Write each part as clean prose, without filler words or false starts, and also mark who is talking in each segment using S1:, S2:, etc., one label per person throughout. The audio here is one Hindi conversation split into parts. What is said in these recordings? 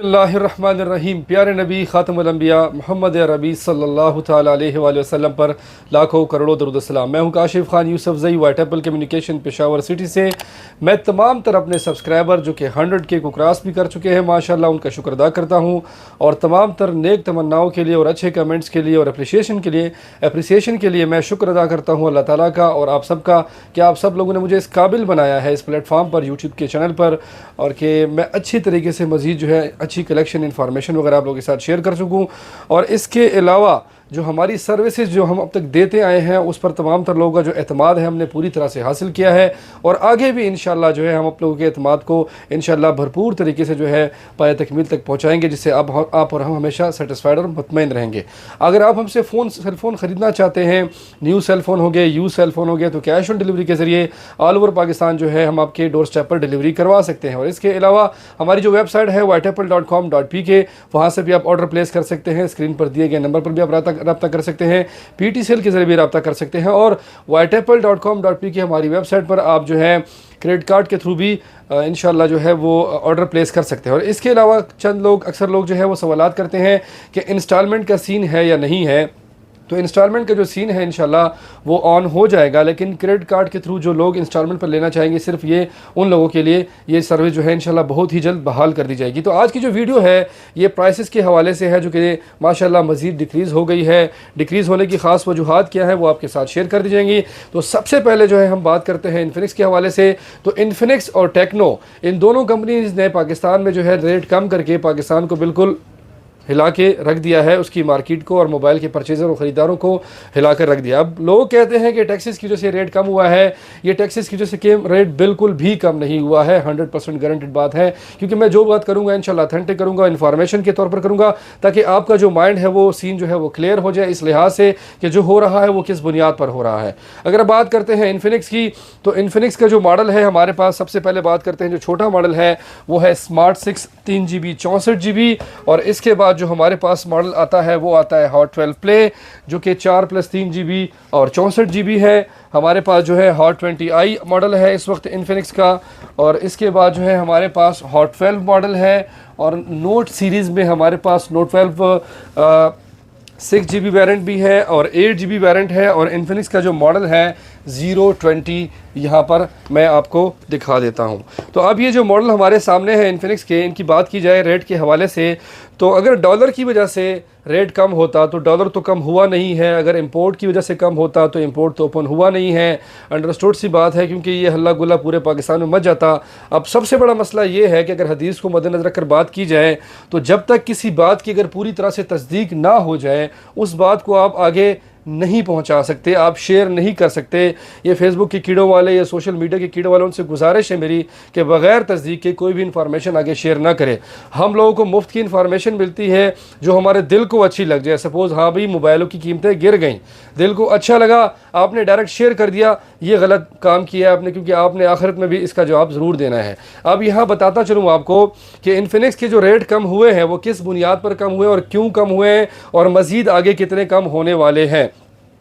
S1: बिस्मिल्लाहिर्रहमानिर्रहीम। प्यारे नबी ख़ातमुल अंबिया मोहम्मद अरबी सल्लल्लाहु ताला अलैहि वसल्लम पर लाखों करोड़ों दरूद सलाम। मैं हूं Kashif Khan Yousafzai, white apple communication, Peshawar city से। मैं तमाम तर अपने सब्सक्राइबर जो कि 100K को क्रॉस भी कर चुके हैं माशाल्लाह, उनका शुक्र अदा करता हूं। और तमाम तर नेक तमन्नाओं के लिए और अच्छे कमेंट्स के लिए और अप्रिसिएशन के लिए मैं शुक्र अदा करता हूँ अल्लाह ताला का और आप सबका कि आप सब लोगों ने मुझे इस काबिल बनाया है इस प्लेटफॉर्म पर, यूट्यूब के चैनल पर, और कि मैं अच्छी तरीके से मज़ीद जो है अच्छी कलेक्शन इन्फॉर्मेशन वगैरह आप लोगों के साथ शेयर कर सकूँ। और इसके अलावा जो हमारी सर्विसेज जो हम अब तक देते आए हैं उस पर तमाम तर लोगों का जो एतमाद है हमने पूरी तरह से हासिल किया है, और आगे भी इंशाल्लाह जो है हम आप लोगों के एतमाद को इंशाल्लाह भरपूर तरीके से जो है पाए तकमील तक पहुँचाएँगे, जिससे आप और हम हमेशा सेटिस्फाइड और मुतमईन रहेंगे। अगर आप हमसे सेल फ़ोन ख़रीदना चाहते हैं, न्यू सेल फ़ोन हो गए, यूज़ सेल फ़ोन हो गए, तो कैश ऑन डिलीवरी के ज़रिए ऑल ओवर पाकिस्तान जो है हम आपके डोर स्टेप पर डिलीवरी करवा सकते हैं। और इसके अलावा हमारी जो वेबसाइट है whiteapple.com.pk, वहाँ से भी आप ऑर्डर प्लेस कर सकते हैं। स्क्रीन पर दिए गए नंबर पर भी आप रब्ता कर सकते हैं, PT सेल के ज़रिए भी रब्ता कर सकते हैं। और whiteapple.com.pk हमारी वेबसाइट पर आप जो है क्रेडिट कार्ड के थ्रू भी इंशाल्लाह जो है वो ऑर्डर प्लेस कर सकते हैं। और इसके अलावा अक्सर लोग जो है वो सवालात करते हैं कि इंस्टॉलमेंट का सीन है या नहीं है। तो इंस्टॉलमेंट का जो सीन है इंशाल्लाह वो ऑन हो जाएगा, लेकिन क्रेडिट कार्ड के थ्रू जो लोग इंस्टॉलमेंट पर लेना चाहेंगे, सिर्फ ये उन लोगों के लिए ये सर्विस जो है इंशाल्लाह बहुत ही जल्द बहाल कर दी जाएगी। तो आज की जो वीडियो है ये प्राइसेस के हवाले से है, जो कि माशाल्लाह मज़ीद डिक्रीज़ हो गई है। डिक्रीज़ होने की ख़ास वजूहात क्या है वो आपके साथ शेयर कर दी जाएंगी। तो सबसे पहले जो है हम बात करते हैं इन्फिनिक्स के हवाले से। तो इन्फिनिक्स और टेक्नो, इन दोनों कंपनीज़ ने पाकिस्तान में जो है रेट कम करके पाकिस्तान को बिल्कुल हिला के रख दिया है, उसकी मार्केट को और मोबाइल के परचेज़र और ख़रीदारों को हिला कर रख दिया। अब लोग कहते हैं कि टैक्सेस की वजह से रेट कम हुआ है, ये टैक्सेस की वजह से रेट बिल्कुल भी कम नहीं हुआ है। 100% गारंटेड बात है, क्योंकि मैं जो बात करूंगा इंशाल्लाह ऑथेंटिक करूंगा, इन्फॉर्मेशन के तौर पर करूंगा, ताकि आपका जो माइंड है वो सीन जो है वो क्लियर हो जाए इस लिहाज से कि जो हो रहा है वो किस बुनियाद पर हो रहा है। अगर बात करते हैं इन्फिनिक्स की, तो इन्फिनिक्स का जो मॉडल है हमारे पास, सबसे पहले बात करते हैं जो छोटा मॉडल है वो है स्मार्ट 6 3GB 64GB। और इसके बाद जो हमारे पास मॉडल आता है वो आता है हॉट 12 प्ले, जो कि 4+3GB और 64GB है। हमारे पास जो है हॉट 20i मॉडल है इस वक्त इन्फिनिक्स का, और इसके बाद जो है हमारे पास हॉट 12 मॉडल है। और नोट सीरीज़ में हमारे पास नोट 12 6GB वेरिएंट भी है और 8GB वेरिएंट है। और इन्फिनिक्स का जो मॉडल है 020 यहाँ पर मैं आपको दिखा देता हूँ। तो अब ये जो मॉडल हमारे सामने है इन्फिनिक्स के, इनकी बात की जाए रेट के हवाले से, तो अगर डॉलर की वजह से रेट कम होता तो डॉलर तो कम हुआ नहीं है, अगर इंपोर्ट की वजह से कम होता तो इंपोर्ट तो ओपन हुआ नहीं है। अंडरस्टूड सी बात है, क्योंकि ये हल्ला गुल्ला पूरे पाकिस्तान में मच जाता। अब सबसे बड़ा मसला ये है कि अगर हदीस को मद्देनज़र रखकर बात की जाए तो जब तक किसी बात की अगर पूरी तरह से तस्दीक ना हो जाए उस बात को आप आगे नहीं पहुंचा सकते, आप शेयर नहीं कर सकते। ये फेसबुक के कीड़ों वाले या सोशल मीडिया के कीड़ों वालों से गुजारिश है मेरी कि बग़ैर तस्दीक के कोई भी इंफॉर्मेशन आगे शेयर ना करें। हम लोगों को मुफ्त की इंफॉर्मेशन मिलती है जो हमारे दिल को अच्छी लग जाए। सपोज़ हाँ भाई मोबाइलों की कीमतें गिर गई, दिल को अच्छा लगा, आपने डायरेक्ट शेयर कर दिया, ये गलत काम किया आपने, क्योंकि आपने आखिरत में भी इसका जवाब ज़रूर देना है। अब यहाँ बताता चलूँ आपको कि इन्फिनिक्स के जो रेट कम हुए हैं वो किस बुनियाद पर कम हुए और क्यों कम हुए हैं, और मज़ीद आगे कितने कम होने वाले हैं।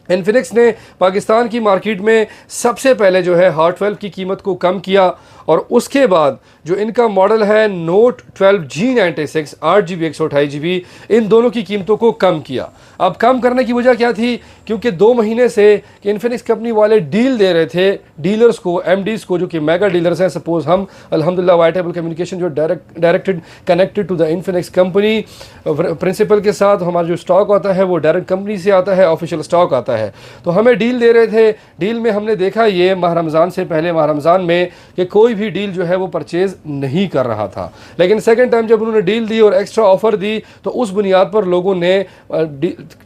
S1: इन्फिनिक्स ने पाकिस्तान की मार्केट में सबसे पहले जो है हॉट 12 की कीमत को कम किया, और उसके बाद जो इनका मॉडल है नोट 12 G96 8GB 128GB, इन दोनों की कीमतों को कम किया। अब कम करने की वजह क्या थी, क्योंकि 2 महीने से इन्फिनिक्स कंपनी वाले डील दे रहे थे डीलर्स को, MDs को, जो कि मेगा डीलर्स हैं। सपोज हम अल्हम्दुलिल्लाह वाइट एप्पल कम्युनिकेशन जो directed connected to the Infinix company principal के साथ, हमारा जो स्टॉक आता है वो डायरेक्ट कंपनी से आता है, ऑफिशियल स्टॉक आता है। तो हमें डील दे रहे थे, डील में हमने देखा ये माह रमज़ान से पहले, माह रमज़ान में, कि कोई भी डील जो है वो परचेज़ नहीं कर रहा था। लेकिन सेकंड टाइम जब उन्होंने डील दी और एक्स्ट्रा ऑफ़र दी तो उस बुनियाद पर लोगों ने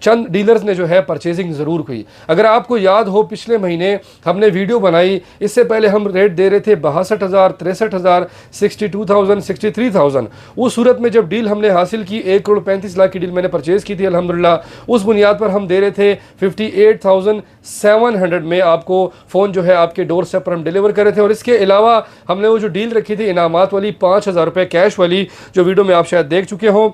S1: चंद डीलर्स ने जो है परचेजिंग ज़रूर की। अगर आपको याद हो पिछले महीने हमने वीडियो बनाई, इससे पहले हम रेट दे रहे थे 62,000, 63,000, 62,000, 63,000। उस सूरत में जब डील हमने हासिल की, 1,35,00,000 की डील मैंने परचेज़ की थी अल्हम्दुलिल्लाह, उस बुनियाद पर हम दे रहे थे 58,700 में आपको फ़ोन जो है आपके डोर स्टेप पर हम डिलीवर कर रहे थे। और इसके अलावा हमने वो जो डील रखी थी इनामात वाली 5,000 रुपये कैश वाली, जो वीडियो में आप शायद देख चुके हों,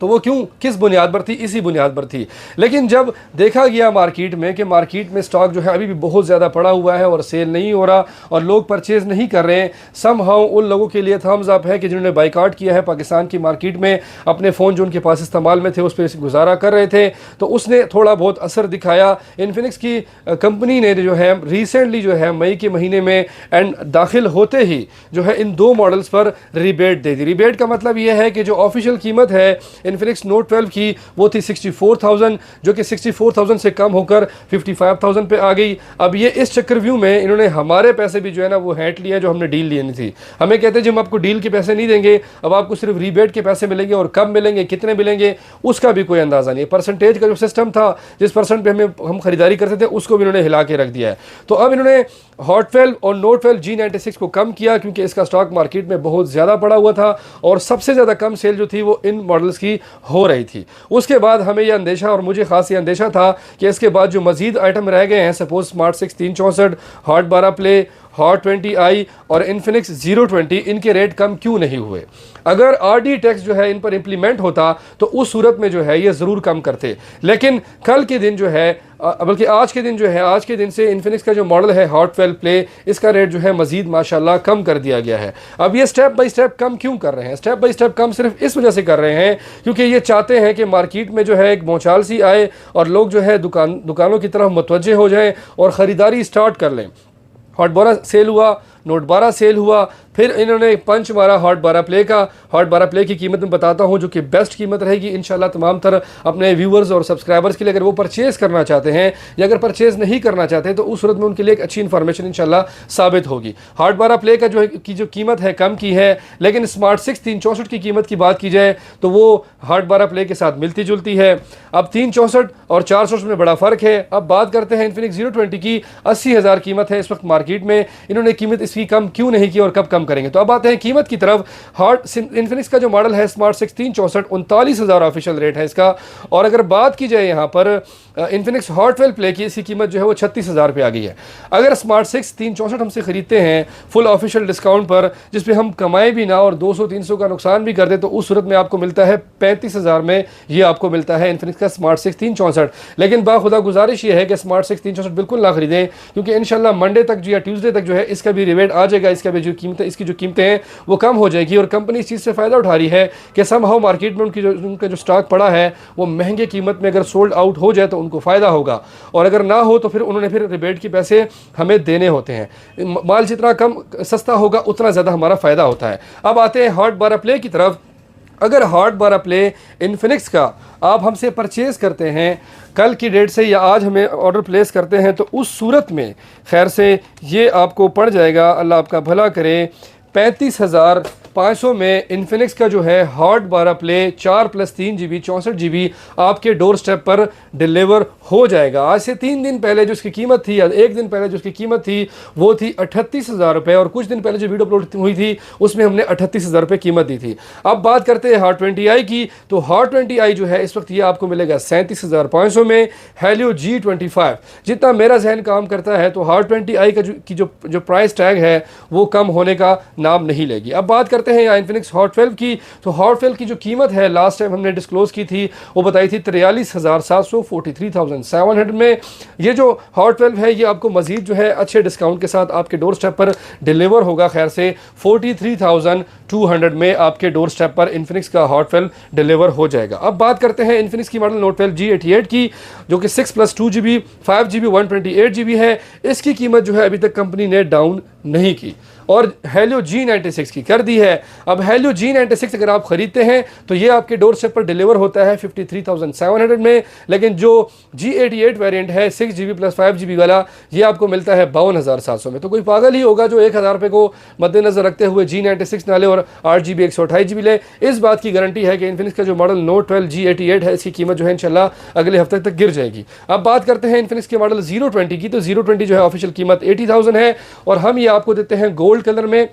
S1: तो वो क्यों, किस बुनियाद पर थी, इसी बुनियाद पर थी। लेकिन जब देखा गया मार्केट में कि मार्केट में स्टॉक जो है अभी भी बहुत ज़्यादा पड़ा हुआ है और सेल नहीं हो रहा और लोग परचेज़ नहीं कर रहे हैं, समहाउ उन लोगों के लिए थम्स अप है कि जिन्होंने बाइकआउट किया है पाकिस्तान की मार्केट में, अपने फ़ोन जो उनके पास इस्तेमाल में थे उस पर गुजारा कर रहे थे, तो उसने थोड़ा बहुत असर दिखाया। इन्फिनिक्स की कंपनी ने जो है रिसेंटली जो है मई के महीने में एंड दाखिल होते ही जो है इन 2 मॉडल्स पर रिबेट दे दी। रिबेट का मतलब यह है कि जो ऑफिशियल कीमत है इन्फिनिक्स नोट 12 की वो थी 64,000, जो कि 64,000 से कम होकर 55,000 पे आ गई। अब ये इस चक्रव्यूह में इन्होंने हमारे पैसे भी जो है ना वो हैट लिया, जो हमने डील लेनी थी। हमें कहते हैं जी हम आपको डील के पैसे नहीं देंगे, अब आपको सिर्फ रिबेट के पैसे मिलेंगे, और कब मिलेंगे, कितने मिलेंगे, उसका भी कोई अंदाज़ा नहीं है। परसेंटेज का जो सिस्टम था, जिस परसेंट पे हम खरीदारी करते थे, उसको भी इन्होंने हिला के रख दिया है। तो अब इन्होंने हॉट 12 और नोट 12 G96 को कम किया, क्योंकि इसका स्टॉक मार्केट में बहुत ज़्यादा पड़ा हुआ था और सबसे ज़्यादा कम सेल जो थी वो इन मॉडल्स की हो रही थी। उसके बाद हमें यह अंदेशा, और मुझे खास ये अंदेशा था कि इसके बाद जो मजीद आइटम रह गए हैं, suppose smart 6 364, hot 12 play, hot 20i और इन्फिनिक्स 020, इनके रेट कम क्यों नहीं हुए? अगर आरडी टैक्स जो है इन पर इंप्लीमेंट होता तो उस सूरत में जो है ये ज़रूर कम करते। लेकिन कल के दिन जो है, बल्कि आज के दिन जो है, आज के दिन से इन्फिनिक्स का जो मॉडल है हॉट 12 प्ले, इसका रेट जो है मजीद माशाल्लाह कम कर दिया गया है। अब ये स्टेप बाय स्टेप कम क्यों कर रहे हैं? स्टेप बाय स्टेप कम सिर्फ इस वजह से कर रहे हैं क्योंकि ये चाहते हैं कि मार्केट में जो है एक भौचाल सी आए और लोग जो है दुकानों की तरफ मुतवज्जे हो जाएं और ख़रीदारी स्टार्ट कर लें। हॉट 12 सेल हुआ, नोट 12 सेल हुआ, फिर इन्होंने पंच मारा हॉट 12 प्ले का। हॉट 12 प्ले की कीमत मैं बताता हूं, जो कि बेस्ट कीमत रहेगी इंशाल्लाह तमाम तरह अपने व्यूअर्स और सब्सक्राइबर्स के लिए। अगर वो परचेज़ करना चाहते हैं या अगर परचेज़ नहीं करना चाहते तो उस सूरत में उनके लिए एक अच्छी इन्फॉर्मेशन इंशाल्लाह साबित होगी। हॉट 12 प्ले का जो कीमत है कम की है, लेकिन स्मार्ट 6 364 की कीमत की बात की जाए तो वो हॉट 12 प्ले के साथ मिलती जुलती है। अब 364 और 464 में बड़ा फ़र्क है। अब बात करते हैं इन्फिनिक्स 020 की। 80,000 कीमत है इस वक्त मार्केट में, इन्होंने कीमत इसकी कम क्यों नहीं की और कब कम करेंगे? तो अब आते हैं कीमत की तरफ। हॉट इन्फिनिक्स का जो मॉडल है स्मार्ट 6 364, 39,000 ऑफिशियल रेट है इसका। और अगर बात की जाए यहाँ पर इन्फिनिक्स हॉट 12 प्ले की, इसकी कीमत जो है वो 36,000 पे आ गई है। अगर स्मार्ट 6 364 हमसे ख़रीदते हैं फुल ऑफिशियल डिस्काउंट पर, जिस पे हम कमाए भी ना और 200-300 का नुकसान भी कर दे, तो उस सूरत में आपको मिलता है 35,000 में ये आपको मिलता है इन्फिनिक्स का स्मार्ट 6 364। लेकिन बाखुदा गुजारिश ये है कि स्मार्ट 6 364 बिल्कुल ना खरीदें, क्योंकि इंशाल्लाह मंडे तक या ट्यूसडे तक जो है इसका भी रिबेट आ जाएगा, इसका भी जो कीमतें, इसकी जो कीमतें हैं वो कम हो जाएगी। और कंपनी इस चीज़ से फ़ायदा उठा रही है कि समहाउ मार्केट में उनका जो स्टॉक पड़ा है वो महंगे कीमत में अगर सोल्ड आउट हो जाए तो उनको फ़ायदा होगा, और अगर ना हो तो फिर उन्होंने फिर रिबेट के पैसे हमें देने होते हैं। माल जितना कम सस्ता होगा उतना ज़्यादा हमारा फ़ायदा होता है। अब आते हैं हॉट 12 प्ले की तरफ। अगर हॉट 12 प्ले इन्फिनिक्स का आप हमसे परचेज़ करते हैं कल की डेट से या आज हमें ऑर्डर प्लेस करते हैं, तो उस सूरत में खैर से ये आपको पड़ जाएगा, अल्लाह आपका भला करे, 35,500 में इन्फिनिक्स का जो है हॉट 12 प्ले 4+3 GB 64 GB आपके डोर स्टेप पर डिलीवर हो जाएगा। आज से 3 दिन पहले जो इसकी कीमत थी या 1 दिन पहले जो इसकी कीमत थी वो थी 38,000 रुपये, और कुछ दिन पहले जो वीडियो अपलोड हुई थी उसमें हमने 38,000 रुपये कीमत दी थी। अब बात करते हैं हॉट 20i की। तो हॉट 20i जो है इस वक्त ये आपको मिलेगा 37,500 में। हेलियो G25, जितना मेरा जहन काम करता है तो हॉट 20i का जो प्राइस टैग है वो कम होने का नाम नहीं लेगी। अब बात करते हैं इन्फिनिक्स हॉट 12 की। तो हॉट 12 की जो कीमत है लास्ट टाइम हमने डिस्क्लोज की थी वो बताई थी 43,700, 43,700 में। ये जो हॉट 12 है ये आपको मजीद जो है अच्छे डिस्काउंट के साथ आपके डोर स्टेप पर डिलीवर होगा। खैर से 43,200 में आपके डोर स्टेप पर इन्फिनिक्स का हॉट 12 डिलीवर हो जाएगा। अब बात करते हैं इन्फिनिक्स की मॉडल नोट 12 G88 की, जो कि 6+2 GB 5 GB 128 GB है। इसकी कीमत जो है अभी तक कंपनी ने डाउन नहीं की, और हेलियो G96 की कर दी है। अब हेलियो G96 अगर आप खरीदते हैं तो ये आपके डोर स्टेप पर डिलीवर होता है 53,700 में, लेकिन जो G88 वेरिएंट है 6 GB + 5 GB वाला ये आपको मिलता है 52,700 में। तो कोई पागल ही होगा जो 1,000 रुपये को मद्देनजर रखते हुए G96 ना ले और 8 GB 128 GB ले। इस बात की गारंटी है कि इन्फिनिक्स का जो मॉडल नोट 12 G88 है इसकी कीमत जो है इंशाल्लाह अगले हफ्ते तक गिर जाएगी। अब बात करते हैं इन्फिनिक्स के मॉडल 020 की। तो 020 जो है ऑफिशियल कीमत 80,000 है, और हम ये आपको देते हैं गोल्ड कलर में।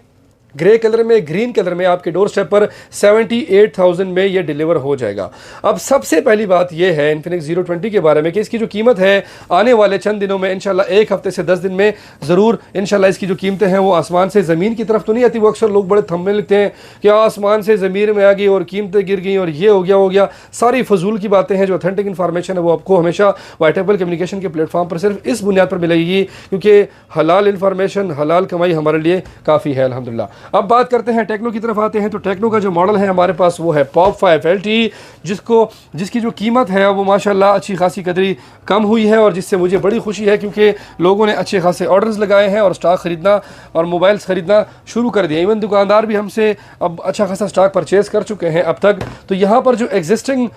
S1: ग्रे कलर में, ग्रीन कलर में आपके डोर स्टेप पर 78,000 में ये डिलीवर हो जाएगा। अब सबसे पहली बात ये है इन्फिनिक्स 020 के बारे में कि इसकी जो कीमत है आने वाले चंद दिनों में इंशाल्लाह 1 हफ्ते से 10 दिन में ज़रूर इंशाल्लाह इसकी जो कीमतें हैं वो आसमान से ज़मीन की तरफ तो नहीं आती। वो अक्सर लोग बड़े थंबनेल लिखते हैं कि आसमान से ज़मीन में आ गई और कीमतें गिर गई और ये हो गया। सारी फजूल की बातें हैं। जो ऑथेंटिक इन्फॉर्मेशन है वो आपको हमेशा वाइट एपल कम्युनिकेशन के प्लेटफॉर्म पर सिर्फ इस बुनियाद पर मिलेगी क्योंकि हलाल इन्फॉर्मेशन, हलाल कमाई हमारे लिए काफ़ी है अल्हम्दुलिल्लाह। अब बात करते हैं टेक्नो की तरफ आते हैं। तो टेक्नो का जो मॉडल है हमारे पास वो है पॉप 5 LT, जिसकी जो कीमत है वो माशाल्लाह अच्छी खासी कदरी कम हुई है और जिससे मुझे बड़ी खुशी है क्योंकि लोगों ने अच्छे खासे ऑर्डर्स लगाए हैं और स्टॉक ख़रीदना और मोबाइल्स ख़रीदना शुरू कर दिया। इवन दुकानदार भी हमसे अब अच्छा खासा स्टॉक परचेज़ कर चुके हैं अब तक। तो यहाँ पर जो एग्जिस्टिंग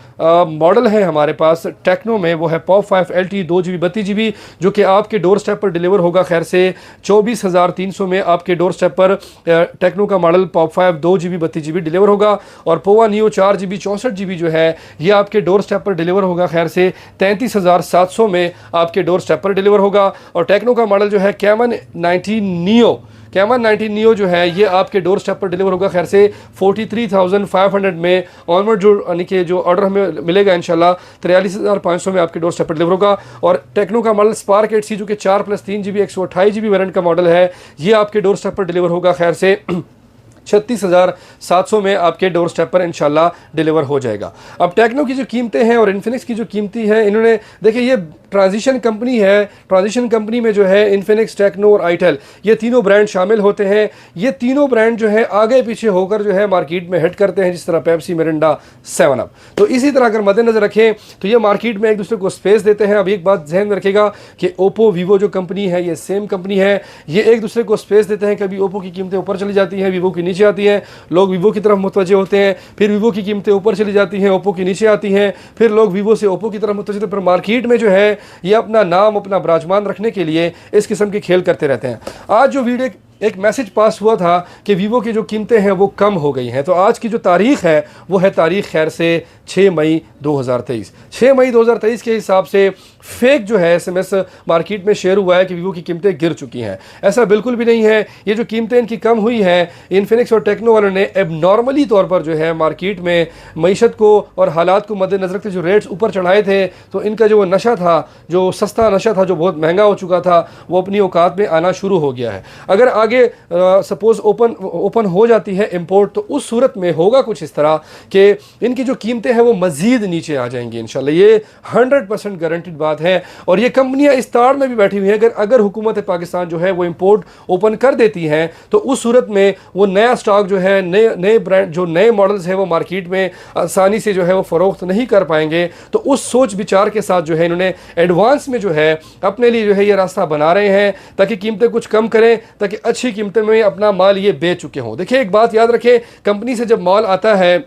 S1: मॉडल है हमारे पास टेक्नो में वो है पॉप 5 LT 2GB 32GB, जो कि आपके डोर स्टेप पर डिलीवर होगा खैर से 24,300 में। आपके डोर स्टेप पर टेक्नो का model pop 5 2GB 32GB deliver होगा और पोवा नियो 4GB 64GB जो है ये आपके डोर स्टेप पर डिलीवर होगा खैर से 33,700 में आपके डोर स्टेप पर डिलीवर होगा। और टेक्नो का मॉडल जो है कैमन 19 नियो जो है ये आपके डोर स्टेप पर डिलीवर होगा खैर से 43,500 में। ऑनवर्ड जो यानी कि जो ऑर्डर हमें मिलेगा इंशाल्लाह 43,500 में आपके डोर स्टेप पर डिलीवर होगा। और टेक्नो का मॉडल स्पार्क 8C जो कि 4+3GB 128GB वेरिएंट का मॉडल है ये आपके डोर स्टेप पर डिलीवर होगा खैर से 36,700 में आपके डोर स्टेप पर इंशाल्लाह डिलीवर हो जाएगा। अब टेक्नो की जो कीमतें हैं और इन्फिनिक्स की जो कीमती है, इन्होंने देखिए ये ट्रांजिशन कंपनी है। ट्रांजिशन कंपनी में जो है इन्फिनिक्स, टेक्नो और आईटेल ये तीनों ब्रांड शामिल होते हैं। ये तीनों ब्रांड जो है आगे पीछे होकर जो है मार्केट में हिट करते हैं, जिस तरह पेप्सी, मिरिंडा, 7 अप। तो इसी तरह अगर मद्देनजर रखें तो ये मार्केट में एक दूसरे को स्पेस देते हैं। अब एक बात ध्यान में रखेगा कि ओप्पो, वीवो जो कंपनी है ये सेम कंपनी है। ये एक दूसरे को स्पेस देते हैं। कभी ओप्पो की कीमतें ऊपर चली जाती हैं, वीवो की नीचे आती हैं, लोग वीवो की तरफ मुतवज्जे होते हैं। फिर वीवो की कीमतें ऊपर चली जाती हैं, ओप्पो की नीचे आती हैं, फिर लोग वीवो से ओप्पो की तरफ मुतवज्जे होते हैं। पर मार्केट में जो है ये अपना नाम, अपना विराजमान रखने के लिए इस किस्म के खेल करते रहते हैं। आज जो वीडियो एक मैसेज पास हुआ था कि वीवो की जो कीमतें हैं वो कम हो गई हैं, तो आज की जो तारीख़ है वो है तारीख़ खैर से 6 मई 2023। 6 मई 2023 के हिसाब से फेक जो है SMS मार्केट में शेयर हुआ है कि वीवो की कीमतें गिर चुकी हैं। ऐसा बिल्कुल भी नहीं है। ये जो कीमतें इनकी कम हुई हैं, इन्फिनिक्स और टेक्नो वालों ने एबनॉर्मली तौर पर जो है मार्केट में मईशत को और हालात को मद्देनजर रखते जो रेट्स ऊपर चढ़ाए थे, तो इनका जो नशा था, जो सस्ता नशा था, जो बहुत महंगा हो चुका था, वो अपनी औकात में आना शुरू हो गया है। अगर आगे सपोज ओपन हो जाती है इंपोर्ट, तो उस सूरत में होगा कुछ इस तरह कि इनकी जो कीमतें हैं वो मज़ीद नीचे आ जाएंगी इंशाल्लाह। ये 100% गारंटीड बात है। और ये कंपनियां इस ताड़ में भी बैठी हुई हैं, अगर हुकूमत पाकिस्तान जो है वो इंपोर्ट ओपन कर देती हैं तो उस सूरत में वो नया स्टॉक जो है, नए ब्रांड, जो नए मॉडल्स हैं वो मार्केट में आसानी से जो है वो फ़रोख्त नहीं कर पाएंगे। तो उस सोच विचार के साथ जो है इन्होंने एडवांस में जो है अपने लिए जो है ये रास्ता बना रहे हैं ताकि कीमतें कुछ कम करें, ताकि अच्छी कीमतें में अपना माल ये बेच चुके हों। देखिए एक बात याद रखें, कंपनी से जब माल आता है,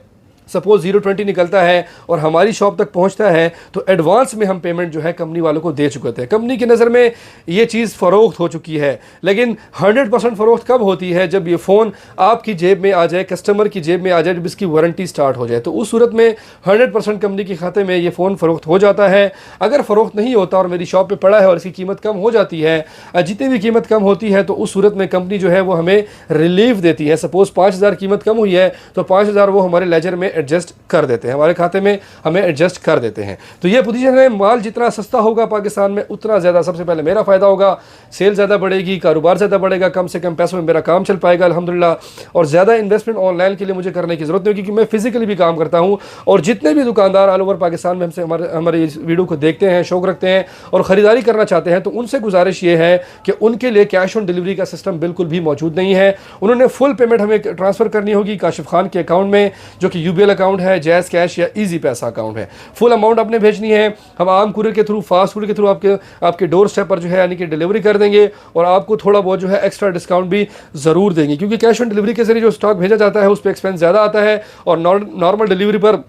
S1: सपोज 020 निकलता है और हमारी शॉप तक पहुंचता है, तो एडवांस में हम पेमेंट जो है कंपनी वालों को दे चुके थे। कंपनी की नज़र में ये चीज़ फ़रोख्त हो चुकी है। लेकिन 100% फ़रोख्त कब होती है? जब ये फ़ोन आपकी जेब में आ जाए, कस्टमर की जेब में आ जाए, जब इसकी वारंटी स्टार्ट हो जाए, तो उस सूरत में 100% कंपनी के खाते में ये फ़ोन फ़रोख्त हो जाता है। अगर फ़रोख्त नहीं होता और मेरी शॉप पर पड़ा है और इसकी कीमत कम हो जाती है, जितनी भी कीमत कम होती है, तो उस सूरत में कंपनी जो है वो हमें रिलीफ देती है। सपोज़ 5,000 कीमत कम हुई है तो 5,000 वो हमारे लेजर में एडजस्ट कर देते हैं, हमारे खाते में हमें एडजस्ट कर देते हैं। तो ये पोजीशन है। माल जितना सस्ता होगा पाकिस्तान में उतना ज़्यादा सबसे पहले मेरा फ़ायदा होगा, सेल ज़्यादा बढ़ेगी, कारोबार ज़्यादा बढ़ेगा, कम से कम पैसों में मेरा काम चल पाएगा अल्हम्दुलिल्लाह। और ज़्यादा इन्वेस्टमेंट ऑनलाइन के लिए मुझे करने की ज़रूरत नहीं होगी क्योंकि मैं फिजिकली भी काम करता हूँ। और जितने भी दुकानदार ऑल ओवर पाकिस्तान में हमसे हमारे इस वीडियो को देखते हैं, शौक़ रखते हैं और ख़रीदारी करना चाहते हैं, तो उनसे गुजारिश ये है कि उनके लिए कैश ऑन डिलीवरी का सिस्टम बिल्कुल भी मौजूद नहीं है। उन्होंने फुल पेमेंट हमें ट्रांसफ़र करनी होगी काशिफ खान के अकाउंट में, जो कि UBL अकाउंट है, जैज़ कैश या ईजी पैसा अकाउंट है। फुल अमाउंट आपने भेजनी है। हम आम कुरियर के थ्रू, फास्ट फूड के थ्रू आपके डोर स्टेप पर जो है यानी कि डिलीवरी कर देंगे और आपको थोड़ा बहुत जो है एक्स्ट्रा डिस्काउंट भी ज़रूर देंगे, क्योंकि कैश ऑन डिलीवरी के जरिए जो स्टॉक भेजा जाता है उस पर एक्सपेंस ज़्यादा आता है और नॉर्मल डिलीवरी पर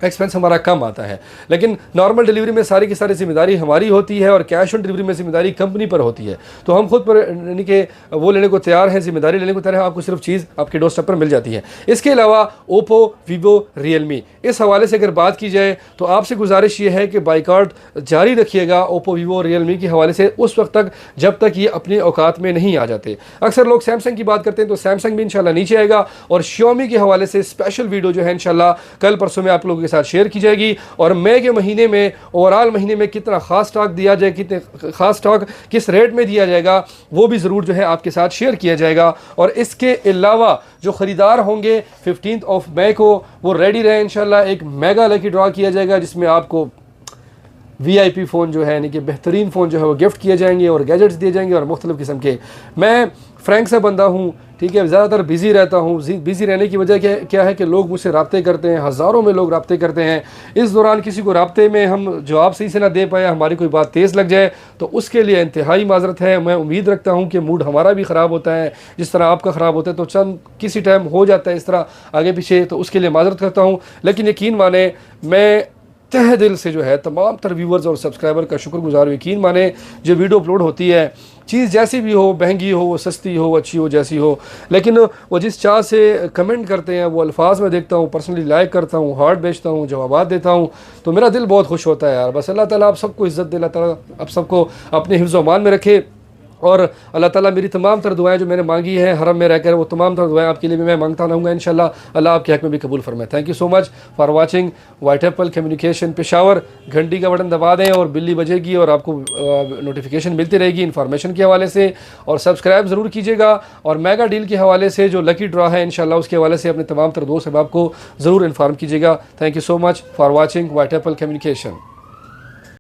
S1: एक्सपेंस हमारा कम आता है। लेकिन नॉर्मल डिलीवरी में सारी की सारी जिम्मेदारी हमारी होती है और कैश ऑन डिलीवरी में जिम्मेदारी कंपनी पर होती है। तो हम खुद पर यानी कि वो लेने को तैयार हैं, जिम्मेदारी लेने को तैयार हैं, आपको सिर्फ चीज़ आपके डोर स्टेप पर मिल जाती है। इसके अलावा ओप्पो, वीवो, रियलमी, इस हवाले से अगर बात की जाए तो आपसे गुजारिश ये है कि बाइकआउट जारी रखिएगा ओप्पो, वीवो, रियलमी के हवाले से उस वक्त तक जब तक ये अपने औकात में नहीं आ जाते। अक्सर लोग सैमसंग की बात करते हैं, तो सैमसंग भी इंशाल्लाह नीचे आएगा और Xiaomi के हवाले से स्पेशल वीडियो जो है इंशाल्लाह कल परसों में आप लोगों के साथ शेयर की जाएगी। और मई के महीने में, ओवरऑल महीने में कितना खास स्टॉक दिया जाए, कितने खास स्टॉक किस रेट में दिया जाएगा, वो भी ज़रूर जो है आपके साथ शेयर किया जाएगा। और इसके अलावा जो ख़रीदार होंगे 15 मई को वो रेडी रहे, इंशाल्लाह एक मेगा लकी ड्रॉ किया जाएगा जिसमें आपको VIP फ़ोन जो है यानी कि बेहतरीन फ़ोन जो है वो गिफ्ट किए जाएंगे और गैजेट्स दिए जाएंगे और मुख्तलिफ़ किस्म के। मैं फ्रैंक सा बंदा हूँ, ठीक है, ज़्यादातर बिज़ी रहता हूँ। बिज़ी रहने की वजह क्या है कि लोग मुझसे रब्ते करते हैं, हज़ारों में लोग रब्ते करते हैं। इस दौरान किसी को रब्ते में हम जवाब सही से ना दे पाए, हमारी कोई बात तेज़ लग जाए, तो उसके लिए इंतहाई माजरत है। मैं उम्मीद रखता हूँ कि मूड हमारा भी ख़राब होता है जिस तरह आपका ख़राब होता है, तो चंद किसी टाइम हो जाता है इस तरह आगे पीछे, तो उसके लिए माजरत करता हूँ। लेकिन यकीन माने, मैं तहे दिल से जो है तमाम तर व्यूवर्स और सब्सक्राइबर का शुक्रगुजार हूँ। यकीन माने, जो वीडियो अपलोड होती है, चीज़ जैसी भी हो, महंगी हो, वो सस्ती हो, अच्छी हो, जैसी हो, लेकिन वो जिस चाह से कमेंट करते हैं, वो अल्फाज में देखता हूँ, पर्सनली लाइक करता हूँ, हार्ट भेजता हूँ, जवाब देता हूँ, तो मेरा दिल बहुत खुश होता है यार। बस अल्लाह ताला आप सबको इज़्ज़त दे, अल्लाह ताला आप सबको अपने हिफ्ज़ व अमान में रखे। और अल्लाह ताला मेरी तमाम तर दुआएं जो मैंने मांगी हैं हरम में रहकर, वो तमाम तर दुआएं आपके लिए भी मैं मांगता रहूँगा इंशाल्लाह। अल्लाह आपके हक़ में भी कबूल फरमाए। Thank you so much for watching white apple communication Peshawar. घंटी का बटन दबा दें और बिल्ली बजेगी और आपको नोटिफिकेशन मिलती रहेगी इन्फॉर्मेशन के हवाले से। और सब्सक्राइब ज़रूर कीजिएगा। और मेगा डील के हवाले से जो लकी ड्रॉ है इंशाल्लाह, उसके हवाले से अपने तमाम तर दोस्त अहबाब को ज़रूर इन्फॉर्म कीजिएगा। Thank you so much for watching white apple communication.